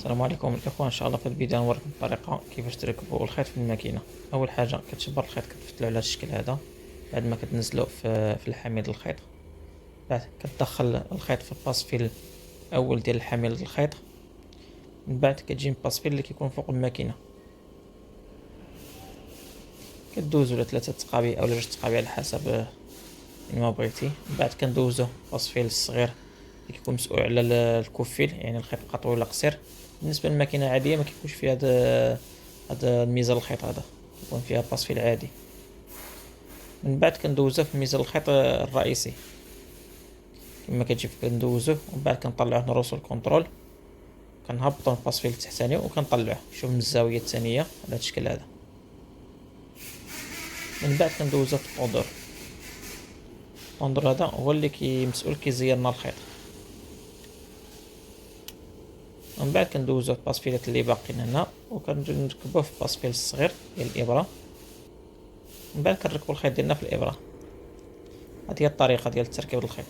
السلام عليكم الاخوان، ان شاء الله في الفيديو نوريكم الطريقه كيفاش تركبوا الخيط في الماكينه. اول حاجه كتشبر الخيط كتفتلو على الشكل هذا، بعد ما كتنزلو في الحامل الخيط، بعد كتدخل الخيط في الباسفيل الاول ديال الحامل الخيط، من بعد كتجي الباسفيل اللي كيكون فوق الماكينه، كدوزو ل 3 دقائق او 2 دقائق على حسب ما بغيتي. من بعد كندوزو الباسفيل الصغير اللي كيكون مسؤول على الكوفيل، يعني الخيط بقى طويل ولا قصير. بالنسبه للماكينه العاديه ما كيكونش فيها هذا الميزان الخيط، هذا يكون فيها باسفيل عادي. من بعد كندوزوه في ميزان الخيط الرئيسي كما كتجي، كندوزوه ومن بعد كنطلعوه نروسو الكونترول، كنهبطو الباسفيل التحتاني وكنطلعوه شوف من الزاويه الثانيه على هذا الشكل هذا. من بعد كندوزوه في الطوندور هذا هو اللي مسؤول كيزير لنا الخيط. من بعد كندوزو الباسفيلات اللي باقيين هنا وكنركبوه في الباسفيل الصغير ديال الابره، من بعد كنركبو الخيط ديالنا في الابره. هذه هي الطريقه ديال تركيب الخيط.